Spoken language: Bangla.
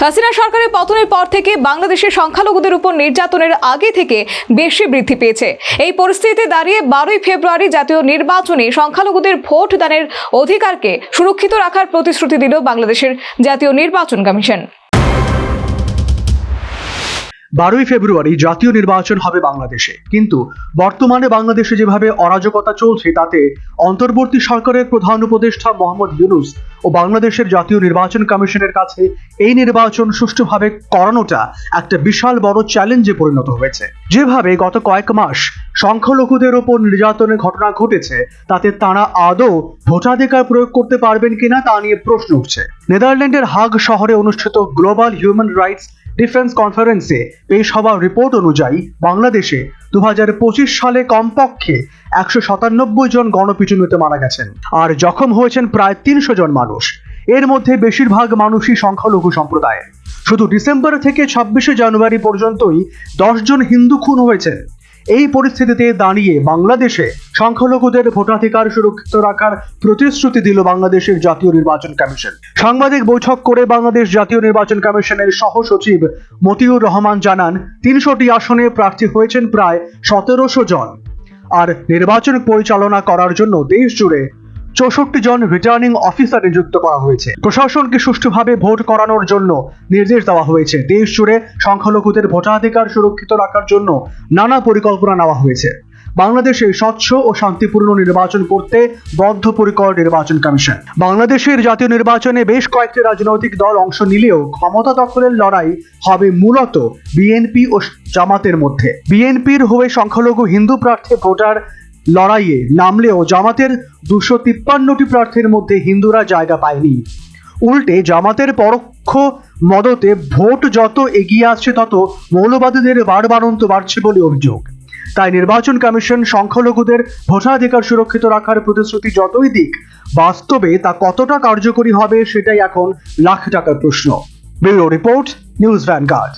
হাসিনা সরকারের পতনের পর থেকে বাংলাদেশের সংখ্যালঘুদের উপর নির্যাতনের আগে থেকে বেশি বৃদ্ধি পেয়েছে। এই পরিস্থিতিতে দাঁড়িয়ে 12ই ফেব্রুয়ারি জাতীয় নির্বাচনে সংখ্যালঘুদের ভোট দানের অধিকারকে সুরক্ষিত রাখার প্রতিশ্রুতি দিল বাংলাদেশের জাতীয় নির্বাচন কমিশন। 12ই ফেব্রুয়ারি জাতীয় নির্বাচন হবে বাংলাদেশে, কিন্তু বর্তমানে বাংলাদেশে যেভাবে অরাজকতা চলছে তাতে অন্তর্বর্তী সরকারের প্রধান উপদেষ্টা মোহাম্মদ ইউনূস ও বাংলাদেশের জাতীয় নির্বাচন কমিশনের কাছে এই নির্বাচন সুষ্ঠুভাবে করানোটা একটা বিশাল বড় চ্যালেঞ্জে পরিণত হয়েছে। যেভাবে গত কয়েক মাস সংখ্যালঘুদের ওপর নির্যাতনের ঘটনা ঘটেছে তাতে তারা আদৌ ভোটাধিকার প্রয়োগ করতে পারবেন কিনা তা নিয়ে প্রশ্ন উঠছে। নেদারল্যান্ডের হাগ শহরে অনুষ্ঠিত গ্লোবাল হিউম্যান রাইটস ডিফেন্স কনফারেন্সে পেশ হওয়া রিপোর্ট অনুযায়ী বাংলাদেশে 2025 সালে কমপক্ষে 197 জন গণপিটুনিতে মারা গেছেন, আর জখম হয়েছেন প্রায় 300 জন মানুষ। এর মধ্যে বেশিরভাগ মানুষই সংখ্যালঘু সম্প্রদায়ের। শুধু ডিসেম্বর থেকে 26শে জানুয়ারি পর্যন্তই 10 জন হিন্দু খুন হয়েছেন। এই পরিস্থিতিতে দাঁড়িয়ে বাংলাদেশে সংখ্যালঘুদের ভোটাধিকার সুরক্ষিত রাখার প্রতিশ্রুতি দিল বাংলাদেশের জাতীয় নির্বাচন কমিশন। সাংবাদিক বৈঠক করে বাংলাদেশ জাতীয় নির্বাচন কমিশনের সহ সচিব মতিউর রহমান জানান, 300টি আসনে প্রার্থী হয়েছেন প্রায় 1700 জন, আর নির্বাচন পরিচালনা করার জন্য দেশ জুড়ে 64 জন রিটার্নিং অফিসার নিযুক্ত করা হয়েছে। প্রশাসনকে সুষ্ঠুভাবে ভোট করানোর জন্য নির্দেশ দেওয়া হয়েছে। দেশ জুড়ে সংখ্যালঘুদের ভোটাধিকার সুরক্ষিত রাখার জন্য নানা পরিকল্পনা নেওয়া হয়েছে। বাংলাদেশে স্বচ্ছ ও শান্তিপূর্ণ নির্বাচন করতে বদ্ধপরিকর নির্বাচন কমিশন। বাংলাদেশের জাতীয় নির্বাচনে বেশ কয়েকটি রাজনৈতিক দল অংশ নিলেও ক্ষমতা দখলের লড়াই হবে মূলত বিএনপি ও জামাতের মধ্যে। বিএনপির হয়ে সংখ্যালঘু হিন্দু প্রার্থী ভোটার লড়াইয়ে নামলেও জামাতের 253টি প্রার্থীর মধ্যে হিন্দুরা জায়গা পায়নি। উল্টে জামাতের পরোক্ষ মদতে ভোট যত এগিয়ে আসছে তত মৌলবাদীদের বাড়বাড়ন্ত বাড়ছে বলে অভিযোগ। তাই নির্বাচন কমিশন সংখ্যালঘুদের ভোটাধিকার সুরক্ষিত রাখার প্রতিশ্রুতি যতই দিক, বাস্তবে তা কতটা কার্যকরী হবে সেটাই এখন লাখ টাকার প্রশ্ন। Bureau report, news vanguard.